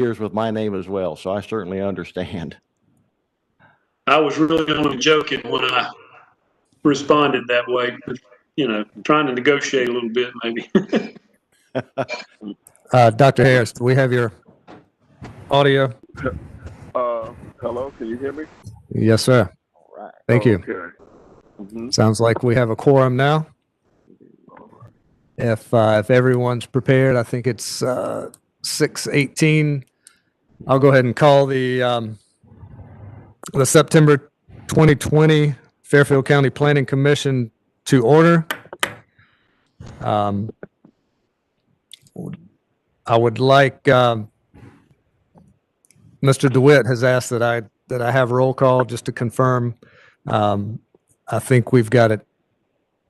years with my name as well, so I certainly understand. I was really only joking when I responded that way. Trying to negotiate a little bit, maybe. Dr. Harris, do we have your audio? Hello, can you hear me? Yes, sir. All right. Thank you. Okay. Mm-hmm. Sounds like we have a quorum now. If everyone's prepared, I think it's 6:18. I'll go ahead and call the September 2020 Fairfield County Planning Commission to order. I would like Mr. DeWitt has asked that I have roll call just to confirm. I think we've got it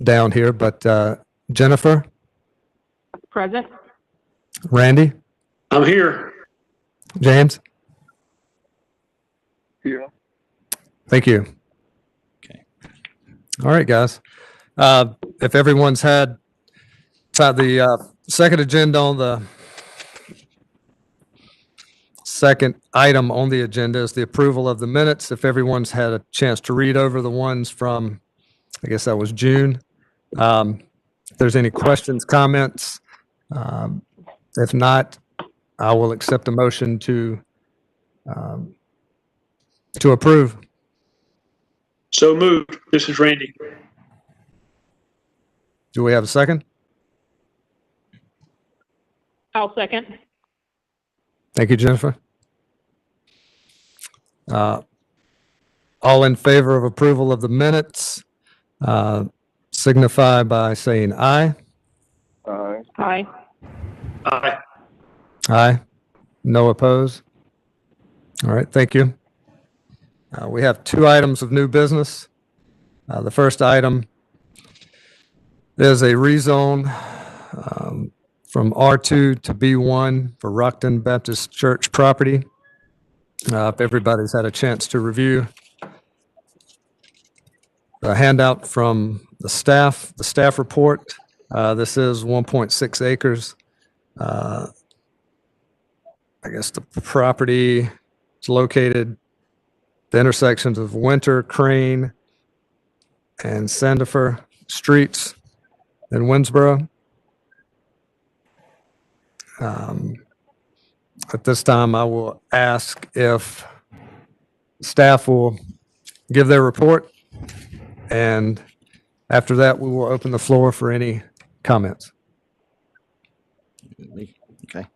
down here, but Jennifer? Present. Randy? I'm here. James? Here. Thank you. Okay. All right, guys. If everyone's had the second agenda on the second item on the agenda is the approval of the minutes. If everyone's had a chance to read over the ones from, I guess that was June. If there's any questions, comments, if not, I will accept a motion to approve. So moved. This is Randy. Do we have a second? I'll second. Thank you, Jennifer. All in favor of approval of the minutes, signify by saying aye. Aye. Aye. Aye. Aye. No oppose. All right, thank you. We have two items of new business. The first item is a rezone from R2 to B1 for Rockton Baptist Church property. If everybody's had a chance to review the handout from the staff report, this is 1.6 acres. I guess the property is located the intersections of Winter, Crane, and Sandifer Streets in Winsboro. At this time, I will ask if staff will give their report, and after that, we will open the floor for any comments. Okay.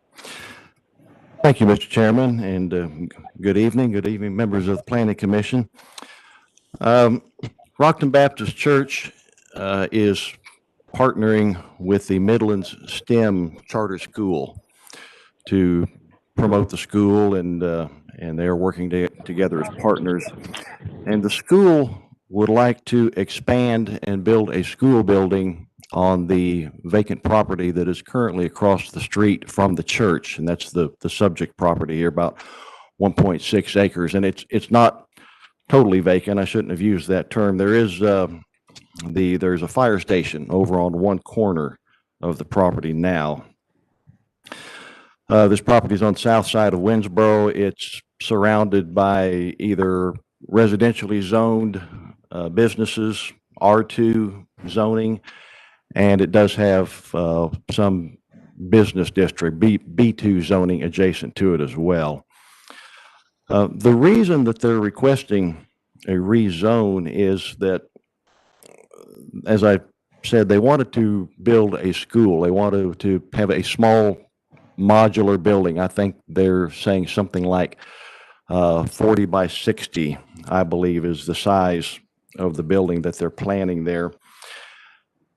Thank you, Mr. Chairman, and good evening, members of the Planning Commission. Rockton Baptist Church is partnering with the Midlands STEM Charter School to promote the school, and they're working together as partners. And the school would like to expand and build a school building on the vacant property that is currently across the street from the church, and that's the subject property here, about 1.6 acres. And it's not totally vacant. I shouldn't have used that term. There is there's a fire station over on one corner of the property now. This property is on the south side of Winsboro. It's surrounded by either residentially zoned businesses, R2 zoning, and it does have some business district, B2 zoning adjacent to it as well. The reason that they're requesting a rezone is that, as I said, they wanted to build a school. They wanted to have a small modular building. I think they're saying something like 40 by 60, I believe, is the size of the building that they're planning there.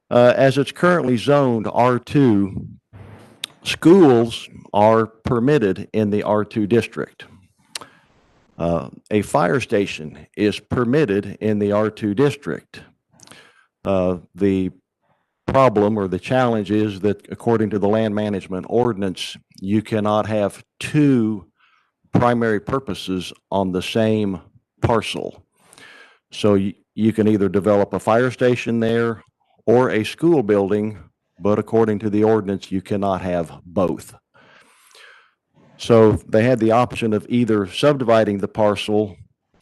As it's currently zoned R2, schools are permitted in the R2 district. A fire station is permitted in the R2 district. The problem or the challenge is that according to the land management ordinance, you cannot have two primary purposes on the same parcel. So you can either develop a fire station there or a school building, but according to the ordinance, you cannot have both. So they had the option of either subdividing the parcel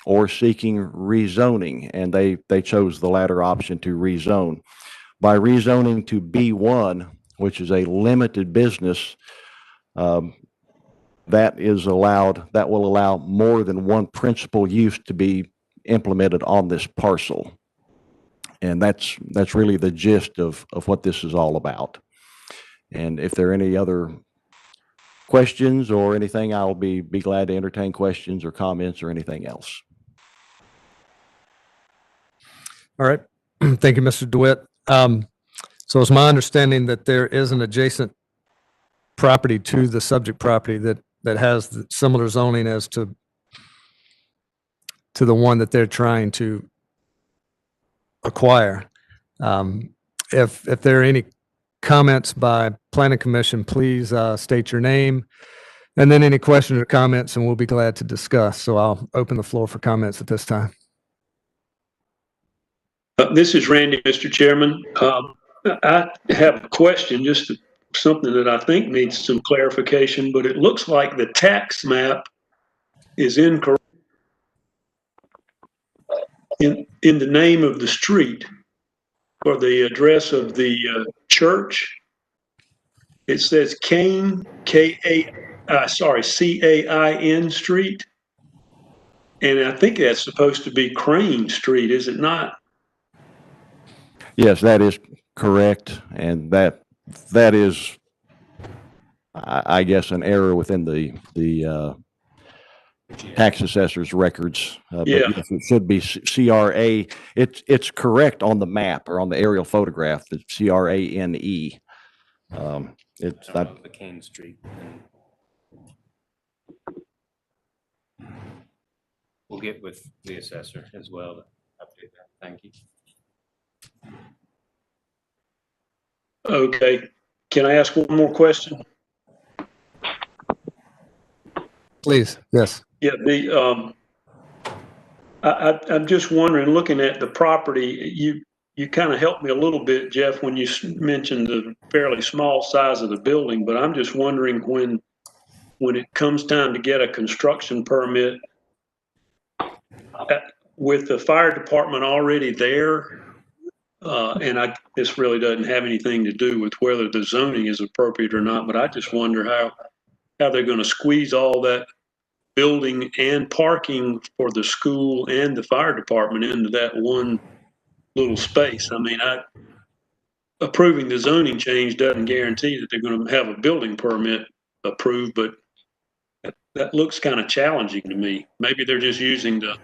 or seeking rezoning, and they chose the latter option to rezone. By rezoning to B1, which is a limited business, that will allow more than one principal use to be implemented on this parcel. And that's really the gist of what this is all about. And if there are any other questions or anything, I'll be glad to entertain questions or comments or anything else. All right. Thank you, Mr. DeWitt. So it's my understanding that there is an adjacent property to the subject property that has the similar zoning as to the one that they're trying to acquire. If there are any comments by Planning Commission, please state your name and then any questions or comments, and we'll be glad to discuss. So I'll open the floor for comments at this time. This is Randy, Mr. Chairman. I have a question, just something that I think needs some clarification, but it looks like the tax map is incorrect in the name of the street or the address of the church. It says Cain, C-A-I-N Street. And I think that's supposed to be Crane Street, is it not? Yes, that is correct, and that is, I guess, an error within the tax assessor's records. But Yeah. yes, it should be CRA. It's correct on the map or on the aerial photograph. It's CRANE. It's not the Kane Street. We'll get with the assessor as well to update that. Thank you. Okay. Can I ask one more question? Please. Yes. Yeah, I'm just wondering, looking at the property, you kind of helped me a little bit, Jeff, when you mentioned the fairly small size of the building, but I'm just wondering when it comes time to get a construction permit, with the fire department already there, and this really doesn't have anything to do with whether the zoning is appropriate or not, but I just wonder how they're going to squeeze all that building and parking for the school and the fire department into that one little space. I mean, approving the zoning change doesn't guarantee that they're going to have a building permit approved, but that looks kind of challenging to me. Maybe they're just using the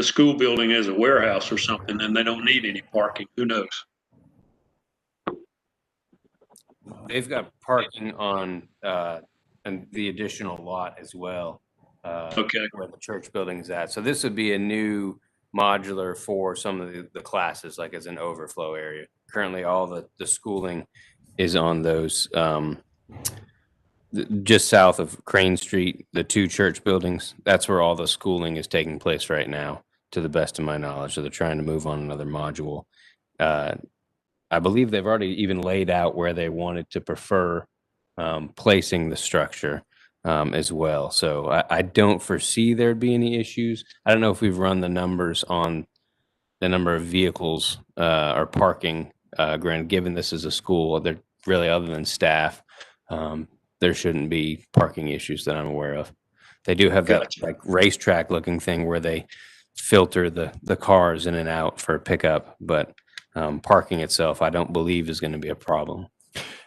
school building as a warehouse or something, and they don't need any parking. Who knows? They've got parking on and the additional lot as well. Okay. Where the church building is at. So this would be a new modular for some of the classes, like as an overflow area. Currently, all the schooling is on those just south of Crane Street, the two church buildings. That's where all the schooling is taking place right now, to the best of my knowledge. So they're trying to move on another module. I believe they've already even laid out where they wanted to prefer placing the structure as well. So I don't foresee there'd be any issues. I don't know if we've run the numbers on the number of vehicles or parking. Granted, given this is a school, they're really, other than staff, there shouldn't be parking issues that I'm aware of. They do have that like racetrack looking thing where they filter the cars in and out for pickup, but parking itself, I don't believe is going to be a problem.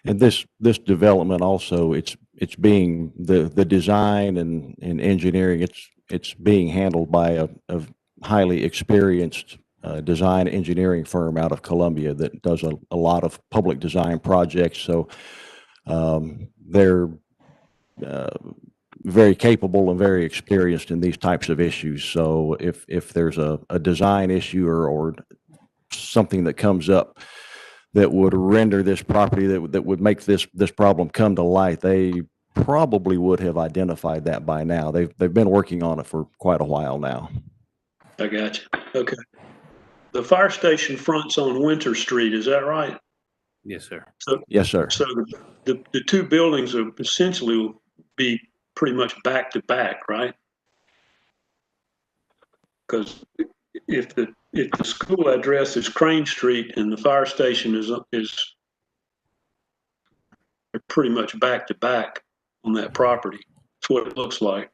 And this development also, it's being the design and engineering, it's being handled by a highly experienced design engineering firm out of Columbia that does a lot of public design projects. So they're very capable and very experienced in these types of issues. So if there's a design issue or something that comes up that would render this property, that would make this problem come to light, they probably would have identified that by now. They've been working on it for quite a while now. I got you. Okay. The fire station fronts on Winter Street, is that right? Yes, sir. So, Yes, sir. so the two buildings are essentially be pretty much back to back, right? Because if the school address is Crane Street and the fire station is they're pretty much back to back on that property. That's what it looks like.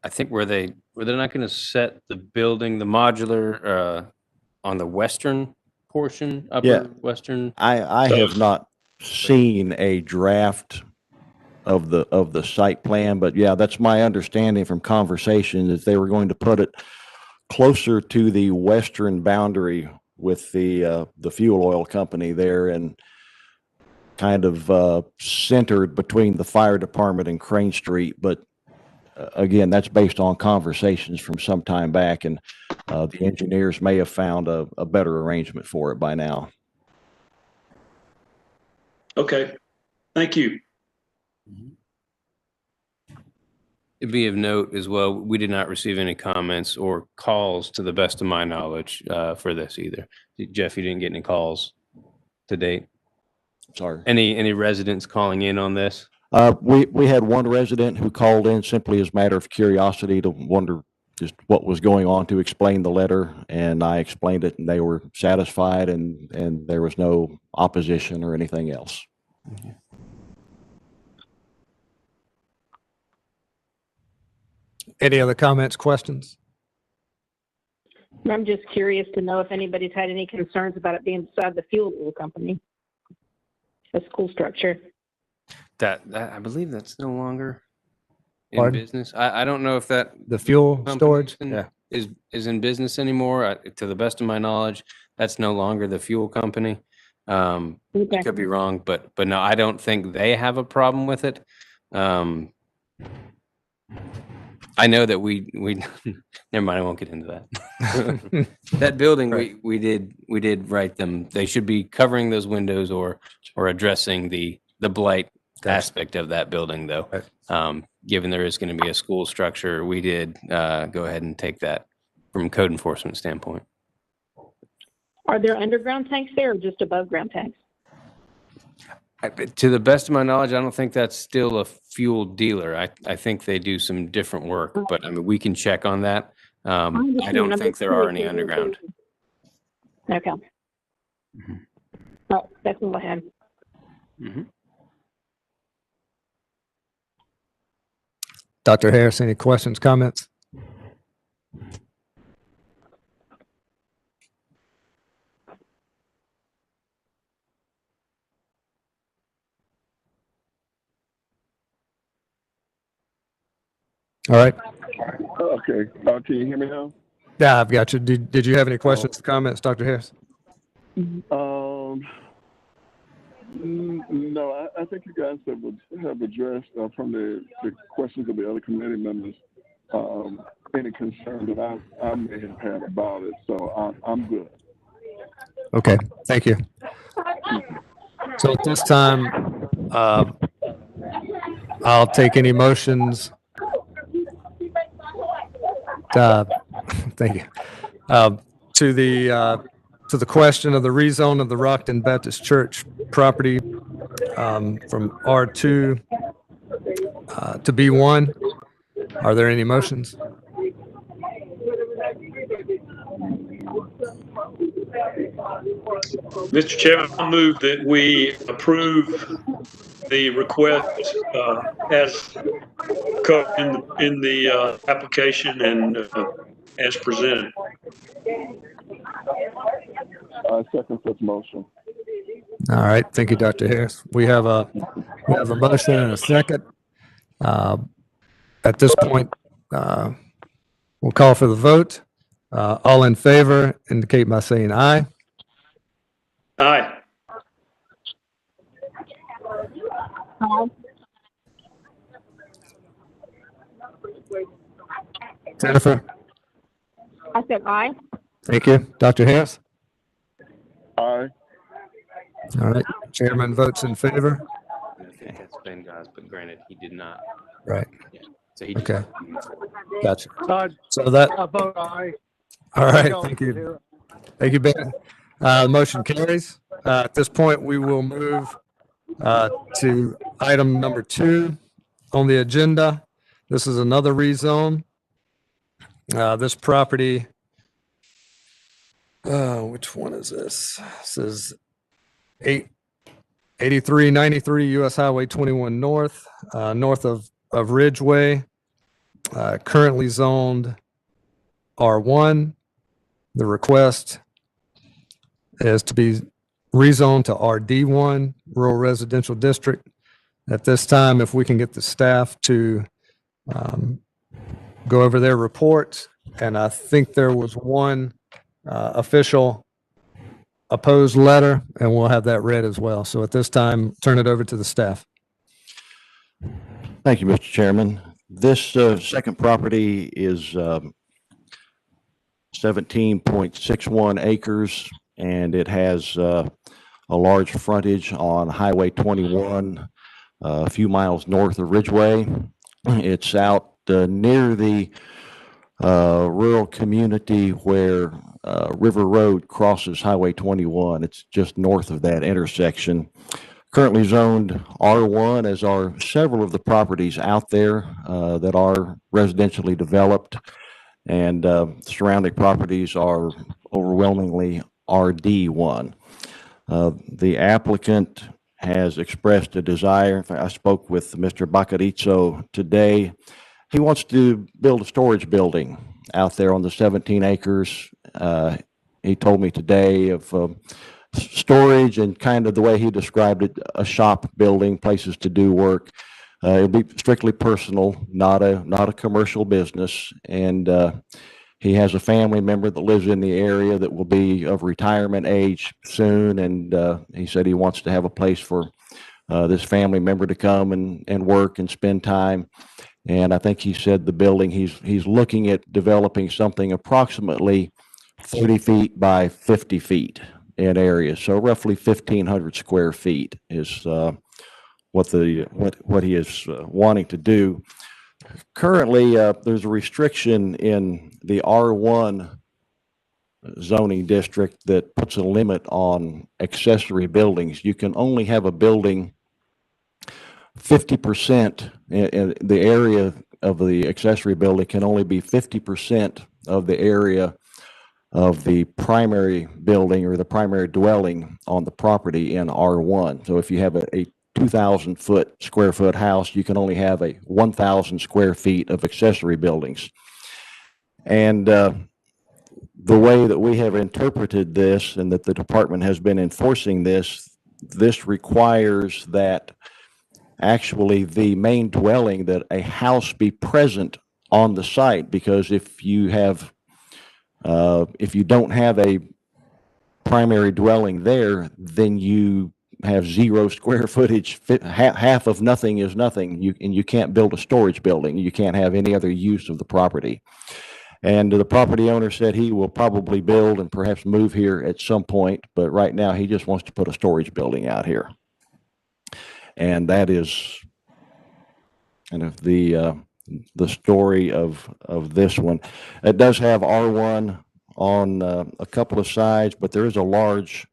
I think were they not going to set the building, the modular, on the western portion, upper Yeah. western? I have not seen a draft of the site plan, but yeah, that's my understanding from conversation that they were going to put it closer to the western boundary with the fuel oil company there, and kind of centered between the fire department and Crane Street. But again, that's based on conversations from some time back, and the engineers may have found a better arrangement for it by now. Okay, thank you. It'd be of note as well, we did not receive any comments or calls, to the best of my knowledge, for this either. Jeff, you didn't get any calls to date? Sorry. Any residents calling in on this? We had one resident who called in simply as a matter of curiosity to wonder just what was going on, to explain the letter, and I explained it, and they were satisfied, and there was no opposition or anything else. Any other comments, questions? I'm just curious to know if anybody's had any concerns about it being beside the fuel oil company, the school structure. That I believe that's no longer in Pardon? business. I don't know if that The fuel company storage? is in business anymore. To the best of my knowledge, that's no longer the fuel company. I Okay. could be wrong, but no, I don't think they have a problem with it. I know that we never mind. I won't get into that. That building, Right. we did write them. They should be covering those windows or addressing the blight aspect of that building, though. Right. Given there is going to be a school structure, we did go ahead and take that from a code enforcement standpoint. Are there underground tanks there or just above ground tanks? To the best of my knowledge, I don't think that's still a fuel dealer. I think they do some different work, but I mean, we can check on that. I don't think there are any underground. Okay. Mm-hmm. Oh, that's all I had. Mm-hmm. Dr. Harris, any questions, comments? All right. Okay. Can you hear me now? Yeah, I've got you. Did you have any questions, comments, Dr. Harris? No, I think you guys have addressed from the questions of the other committee members any concern that I may have had about it. So I'm good. Okay, thank you. So at this time, I'll take any motions. Thank you. To the question of the rezone of the Rockton Baptist Church property from R2 to B1. Are there any motions? Mr. Chairman, I move that we approve the request as covered in the application and as presented. I second such motion. All right, thank you, Dr. Harris. We have a motion and a second. At this point, we'll call for the vote. All in favor indicate by saying aye. Aye. Jennifer? I said aye. Thank you. Dr. Harris? Aye. All right, chairman votes in favor. I think that's Ben Goss, but granted, he did not. Right, So he okay, just, gotcha. Todd, So that, I vote aye. all right, thank you. Thank you, Ben. Motion carries. At this point, we will move to item number 2 on the agenda. This is another rezone. This property, which one is this? This is 8393 US Highway 21 North, north of Ridgeway, currently zoned R1. The request is to be rezoned to RD1, Rural Residential District. At this time, if we can get the staff to go over their reports, and I think there was one official opposed letter, and we'll have that read as well. So at this time, turn it over to the staff. Thank you, Mr. Chairman. This second property is 17.61 acres, and it has a large frontage on Highway 21, a few miles north of Ridgeway. It's out near the rural community where River Road crosses Highway 21. It's just north of that intersection. Currently zoned R1, as are several of the properties out there that are residentially developed, and surrounding properties are overwhelmingly RD1. The applicant has expressed a desire. In fact, I spoke with Mr. Baccarizzo today. He wants to build a storage building out there on the 17 acres. He told me today of storage and kind of the way he described it, a shop building, places to do work. It'll be strictly personal, not a commercial business. And he has a family member that lives in the area that will be of retirement age soon. And he said he wants to have a place for this family member to come and work and spend time. And I think he said the building, he's looking at developing something approximately 30 feet by 50 feet in area. So roughly 1,500 square feet is what he is wanting to do. Currently, there's a restriction in the R1 zoning district that puts a limit on accessory buildings. You can only have a building 50% in the area of the accessory building can only be 50% of the area of the primary building or the primary dwelling on the property in R1. So if you have a 2,000 square foot house, you can only have a 1,000 square feet of accessory buildings. And the way that we have interpreted this and that the department has been enforcing this requires that actually the main dwelling, that a house be present on the site, because if you don't have a primary dwelling there, then you have 0 square footage. Half of nothing is nothing. You can't build a storage building. You can't have any other use of the property. And the property owner said he will probably build and perhaps move here at some point, but right now he just wants to put a storage building out here. And that is kind of the story of this one. It does have R1 on a couple of sides, but there is a large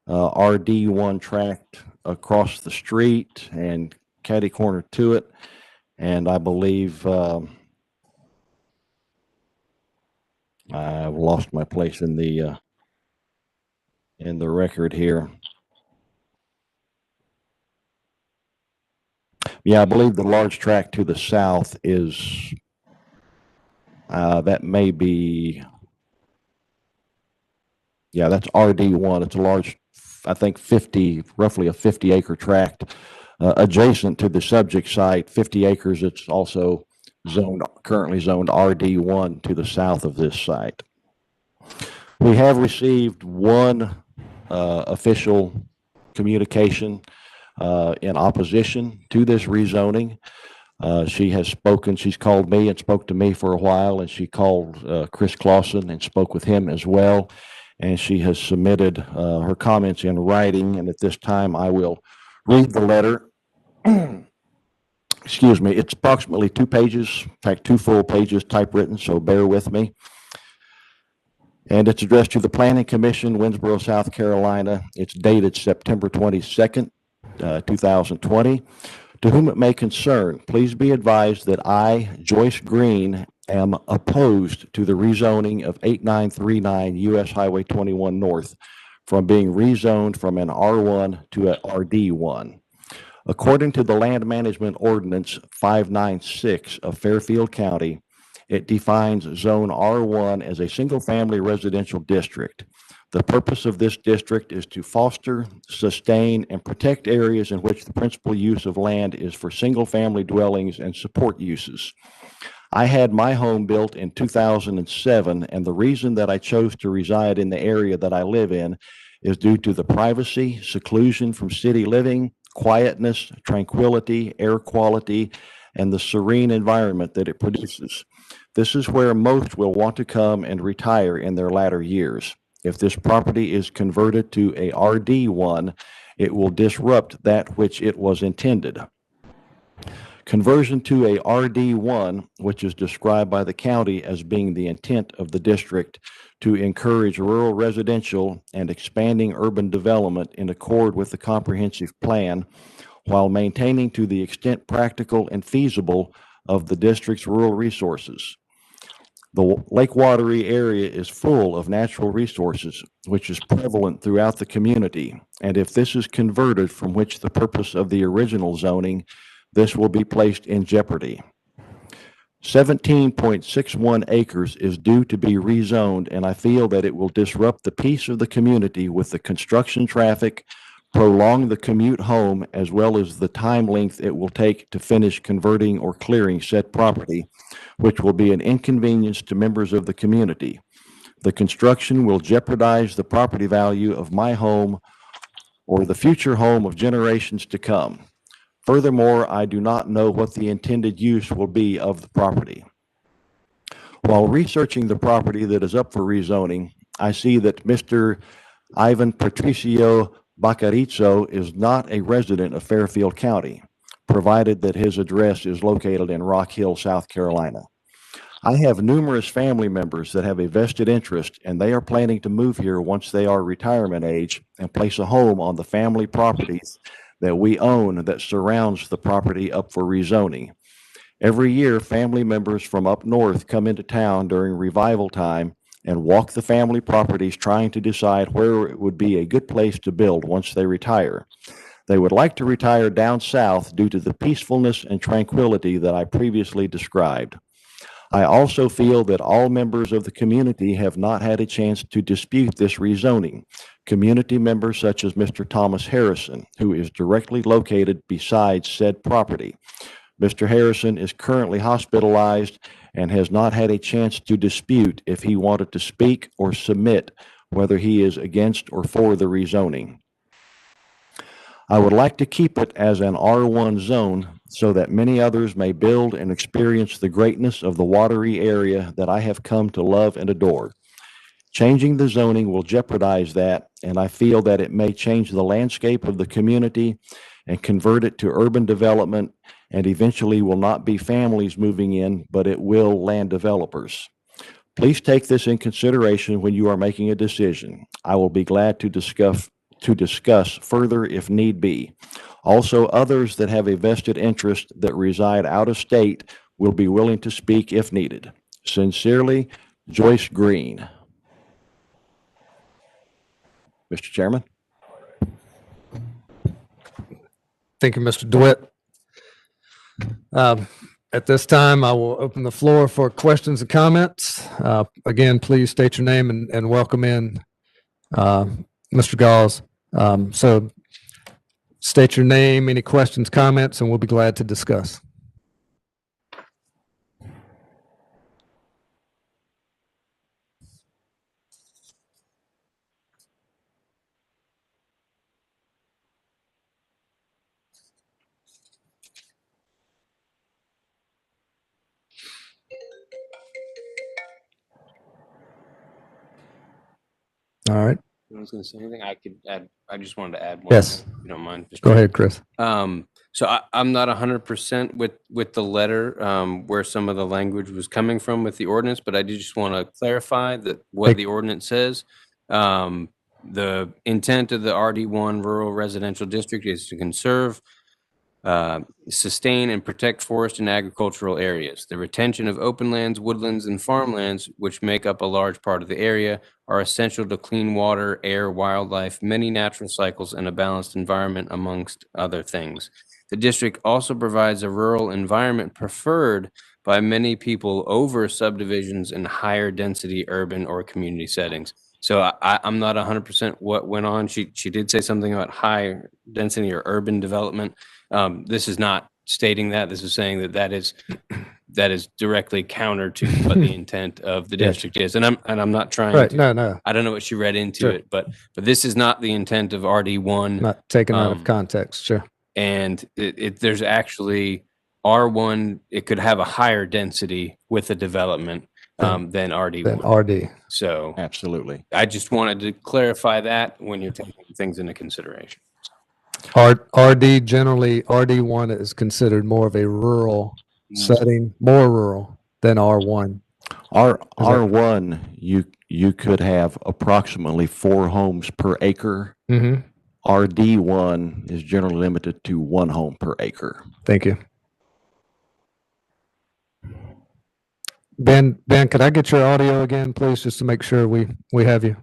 RD1 tract across the street and catty corner to it. And I believe I've lost my place in the record here. Yeah, I believe the large tract to the south is that may be, yeah, that's RD1. It's a large, I think roughly a 50 acre tract adjacent to the subject site. 50 acres. It's also currently zoned RD1 to the south of this site. We have received one official communication in opposition to this rezoning. She has spoken, she's called me and spoke to me for a while, and she called Chris Clausen and spoke with him as well. And she has submitted her comments in writing. And at this time, I will read the letter. Excuse me, it's approximately 2 pages, in fact, 2 full pages typewritten, so bear with me. And it's addressed to the Planning Commission, Winsboro, South Carolina. It's dated September 22nd. 2020. To whom it may concern, please be advised that I, Joyce Green, am opposed to the rezoning of 8939 US Highway 21 North from being rezoned from an R1 to a RD1. According to the Land Management Ordinance 596 of Fairfield County, it defines Zone R1 as a single-family residential district. The purpose of this district is to foster, sustain, and protect areas in which the principal use of land is for single-family dwellings and support uses. I had my home built in 2007, and the reason that I chose to reside in the area that I live in is due to the privacy, seclusion from city living, quietness, tranquility, air quality, and the serene environment that it produces. This is where most will want to come and retire in their latter years. If this property is converted to a RD1, it will disrupt that which it was intended. Conversion to a RD1, which is described by the county as being the intent of the district to encourage rural residential and expanding urban development in accord with the comprehensive plan, while maintaining to the extent practical and feasible of the district's rural resources. The Lake Wateree area is full of natural resources, which is prevalent throughout the community. And if this is converted from which the purpose of the original zoning, this will be placed in jeopardy. 17.61 acres is due to be rezoned, and I feel that it will disrupt the peace of the community with the construction traffic, prolong the commute home, as well as the time length it will take to finish converting or clearing said property, which will be an inconvenience to members of the community. The construction will jeopardize the property value of my home or the future home of generations to come. Furthermore, I do not know what the intended use will be of the property. While researching the property that is up for rezoning, I see that Mr. Ivan Patricio Bacarizo is not a resident of Fairfield County, provided that his address is located in Rock Hill, South Carolina. I have numerous family members that have a vested interest, and they are planning to move here once they are retirement age and place a home on the family properties that we own that surrounds the property up for rezoning. Every year, family members from up north come into town during revival time and walk the family properties trying to decide where it would be a good place to build once they retire. They would like to retire down south due to the peacefulness and tranquility that I previously described. I also feel that all members of the community have not had a chance to dispute this rezoning. Community members such as Mr. Thomas Harrison, who is directly located beside said property. Mr. Harrison is currently hospitalized and has not had a chance to dispute if he wanted to speak or submit whether he is against or for the rezoning. I would like to keep it as an R1 zone so that many others may build and experience the greatness of the watery area that I have come to love and adore. Changing the zoning will jeopardize that, and I feel that it may change the landscape of the community and convert it to urban development, and eventually will not be families moving in, but it will land developers. Please take this in consideration when you are making a decision. I will be glad to discuss further if need be. Also, others that have a vested interest that reside out of state will be willing to speak if needed. Sincerely, Joyce Green. Mr. Chairman. Thank you, Mr. DeWitt. At this time, I will open the floor for questions and comments. Again, please state your name and welcome in Mr. Gauls. So state your name, any questions, comments, and we'll be glad to discuss. All right. I was going to say anything. I could add. I just wanted to add one. Yes. Thing, if you don't mind. Go ahead, Chris. So I'm not 100% with the letter where some of the language was coming from with the ordinance, but I do just want to clarify that what the ordinance says. The intent of the RD1 rural residential district is to conserve, sustain and protect forest and agricultural areas. The retention of open lands, woodlands, and farmlands, which make up a large part of the area, are essential to clean water, air, wildlife, many natural cycles, and a balanced environment, amongst other things. The district also provides a rural environment preferred by many people over subdivisions in higher density urban or community settings. So I'm not 100% what went on. She did say something about high density or urban development. This is not stating that. This is saying that is directly counter to what the intent of the district is. And I'm not trying Right, to. no, I don't know what she read into Sure. it, but this is not the intent of RD1. not taken out of context, sure. And there's actually R1. It could have a higher density with the development than RD1. Then RD. So Absolutely. I just wanted to clarify that when you're taking things into consideration. RD generally, RD1 is considered more of a rural setting, more rural than R1. R1, you could have approximately 4 homes per acre. Mm-hmm. RD1 is generally limited to 1 home per acre. Thank you. Ben, could I get your audio again, please, just to make sure we have you?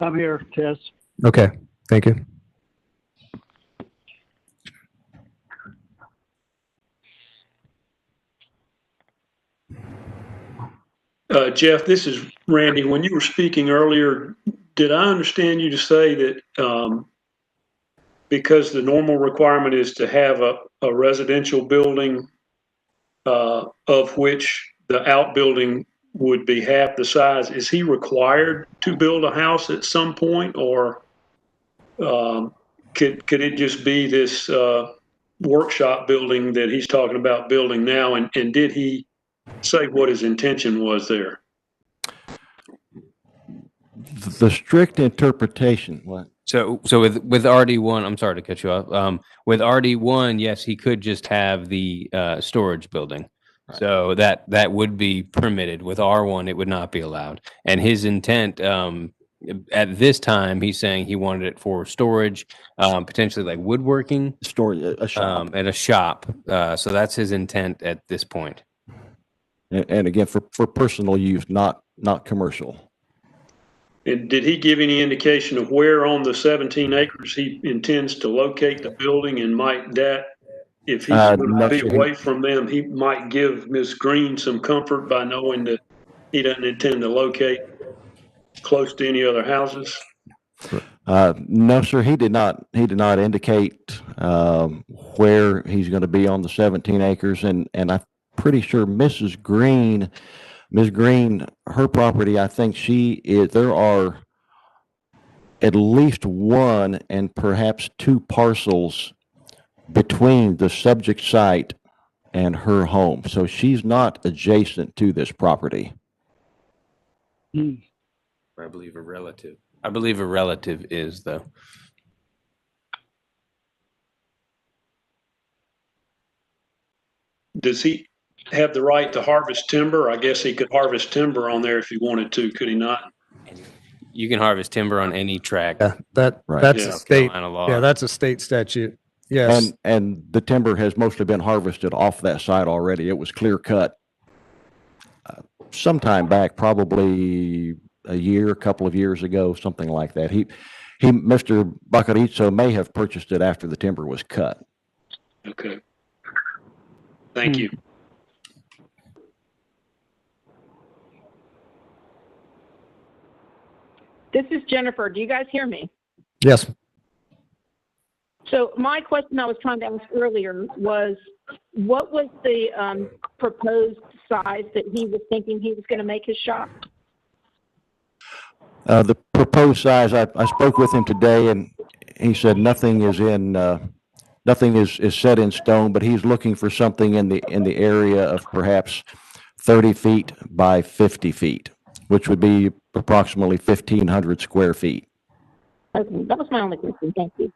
I'm here, Tess. Okay, thank you. Jeff, this is Randy. When you were speaking earlier, did I understand you to say that because the normal requirement is to have a residential building of which the outbuilding would be half the size, is he required to build a house at some point, or could it just be this workshop building that he's talking about building now? And did he say what his intention was there? The strict interpretation, what? So with RD1, I'm sorry to cut you off. With RD1, yes, he could just have the storage building. Right. So that would be permitted. With R1, it would not be allowed. And his intent at this time, he's saying he wanted it for storage, potentially like woodworking, Storage, a shop. at a shop. So that's his intent at this point. And again, for personal use, not commercial. And did he give any indication of where on the 17 acres he intends to locate the building, and might that, if he's going to be away from them, he might give Ms. Green some comfort by knowing that he doesn't intend to locate close to any other houses? No, sir, he did not indicate where he's going to be on the 17 acres. And I'm pretty sure Ms. Green, her property, I think there are at least 1 and perhaps 2 parcels between the subject site and her home. So she's not adjacent to this property. I believe a relative is, though. Does he have the right to harvest timber? I guess he could harvest timber on there if he wanted to, could he not? You can harvest timber on any tract. Yeah, that's Yeah. a state. Carolina law. Yeah, that's a state statute. Yes. And the timber has mostly been harvested off that site already. It was clear cut sometime back, probably a couple of years ago, something like that. Mr. Bacarizo may have purchased it after the timber was cut. Okay. Thank you. This is Jennifer. Do you guys hear me? Yes. So my question I was trying to ask earlier was, what was the proposed size that he was thinking he was going to make his shop? The proposed size, I spoke with him today, and he said nothing is set in stone, but he's looking for something in the area of perhaps 30 feet by 50 feet, which would be approximately 1,500 square feet. Okay, that was my only question. Thank you.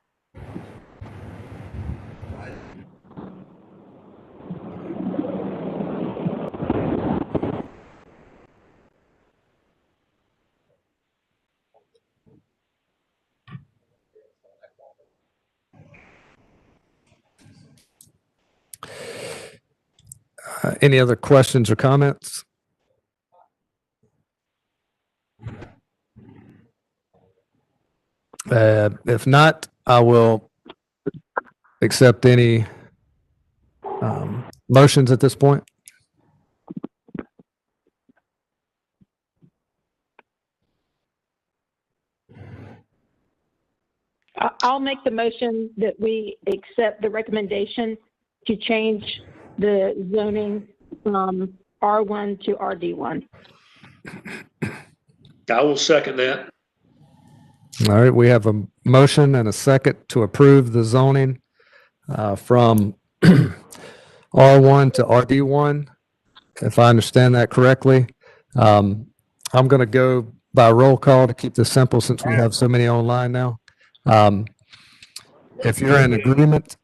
Any other questions or comments? If not, I will accept any motions at this point. I'll make the motion that we accept the recommendation to change the zoning from R1 to RD1. I will second that. All right, we have a motion and a second to approve the zoning from R1 to RD1, if I understand that correctly. I'm going to go by roll call to keep this simple since we have so many online now. If you're in agreement,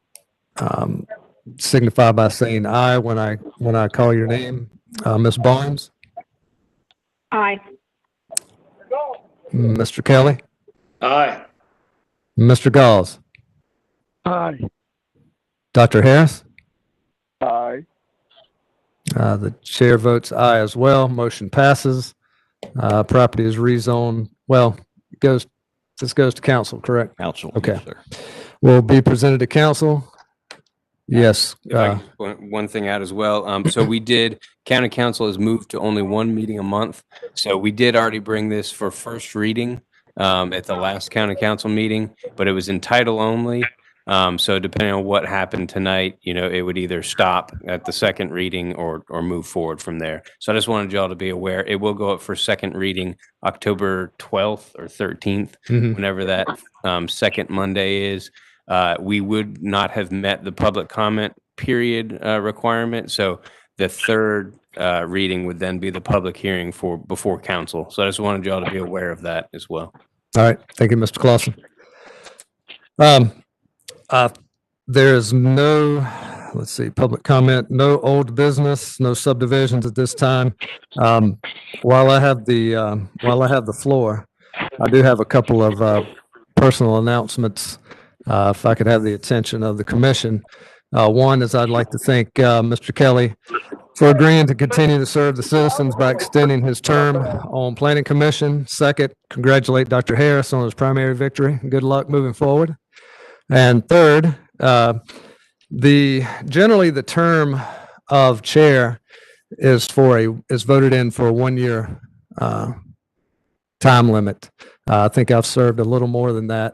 signify by saying aye when I call your name. Ms. Barnes, Aye. Mr. Kelly, Aye. Mr. Gauls, Aye. Dr. Harris. Aye. The chair votes aye as well. Motion passes. Property is rezoned. Well, this goes to council, correct? Council. Okay. Yes, sir. Will be presented to council. Yes. If I could point one thing out as well. So county council has moved to only one meeting a month. So we did already bring this for first reading at the last county council meeting, but it was in title only. So depending on what happened tonight, it would either stop at the second reading or move forward from there. So I just wanted y'all to be aware. It will go up for second reading October 12th or 13th, whenever that second Monday is. We would not have met the public comment period requirement. So the third reading would then be the public hearing before council. So I just wanted y'all to be aware of that as well. All right. Thank you, Mr. Clausen. There is no, let's see, public comment, no old business, no subdivisions at this time. While I have the floor, I do have a couple of personal announcements. If I could have the attention of the commission. One is I'd like to thank Mr. Kelly for agreeing to continue to serve the citizens by extending his term on Planning Commission. Second, congratulate Dr. Harris on his primary victory. Good luck moving forward. And third, generally the term of chair is voted in for a 1-year time limit. I think I've served a little more than that.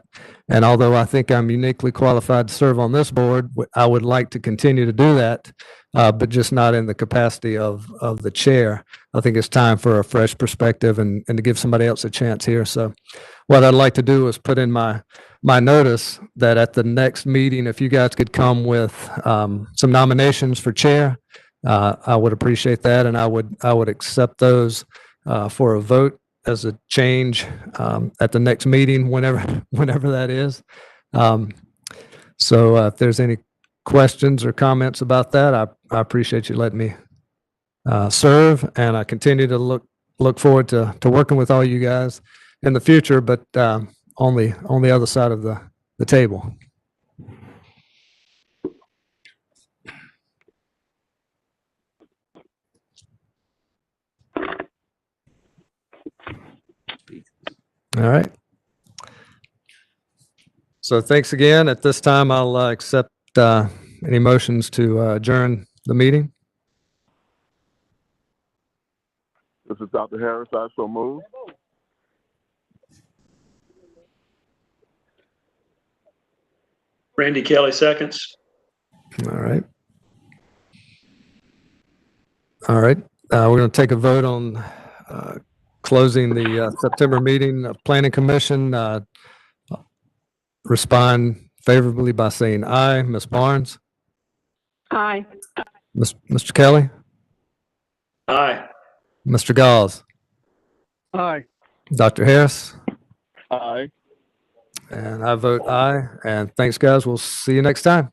And although I think I'm uniquely qualified to serve on this board, I would like to continue to do that, but just not in the capacity of the chair. I think it's time for a fresh perspective and to give somebody else a chance here. So what I'd like to do is put in my notice that at the next meeting, if you guys could come with some nominations for chair, I would appreciate that. And I would accept those for a vote as a change at the next meeting, whenever that is. So if there's any questions or comments about that, I appreciate you letting me serve, and I continue to look forward to working with all you guys in the future, but on the other side of the table. All right. So thanks again. At this time, I'll accept any motions to adjourn the meeting. This is Dr. Harris. I so move. Randy Kelly seconds. All right. All right. We're going to take a vote on closing the September meeting of Planning Commission. Respond favorably by saying aye. Ms. Barnes? Aye. Mr. Kelly? Aye. Mr. Gauls? Aye. Dr. Harris? Aye. And I vote aye. And thanks, guys. We'll see you next time.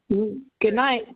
Good night.